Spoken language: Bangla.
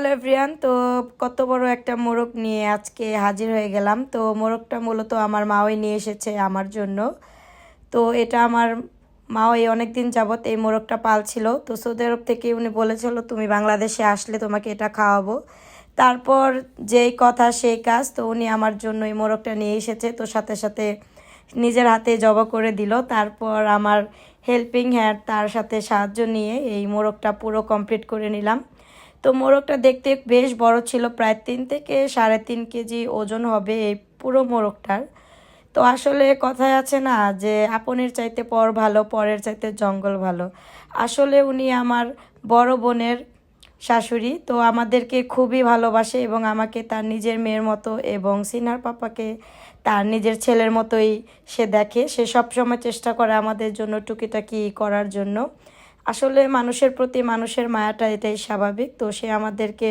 হ্যালো এভরিওয়ান, তো কত বড় একটা মোরগ নিয়ে আজকে হাজির হয়ে গেলাম। তো মোরগটা মূলত আমার মাওই নিয়ে এসেছে আমার জন্য। তো এটা আমার মাওই অনেক দিন যাবত এই মোরগটা পালছিল। তো সৌদি আরব থেকে উনি বলেছিল তুমি বাংলাদেশে আসলে তোমাকে এটা খাওয়াবো। তারপর যেই কথা সেই কাজ, তো উনি আমার জন্য এই মোরগটা নিয়ে এসেছে। তো সাথে সাথে নিজের হাতে জবাই করে দিল। তারপর আমার হেল্পিং হ্যান্ড তার সাথে সাহায্য নিয়ে এই মোরগটা পুরো কমপ্লিট করে নিলাম। তো মোরগটা দেখতে বেশ বড় ছিল, প্রায় 3 থেকে 3.5 কেজি ওজন হবে এই পুরো মোরগটার। তো আসলে কথায় আছে না যে আপনের চাইতে পর ভালো, পরের চাইতে জঙ্গল ভালো। আসলে উনি আমার বড় বোনের শাশুড়ি, তো আমাদেরকে খুবই ভালোবাসে এবং আমাকে তার নিজের মেয়ের মতো এবং সিনহার পাপাকে তার নিজের ছেলের মতোই সে দেখে। সে সবসময় চেষ্টা করে আমাদের জন্য টুকিটাকি করার জন্য। আসলে মানুষের প্রতি মানুষের মায়াটা এটাই স্বাভাবিক। তো সে আমাদেরকে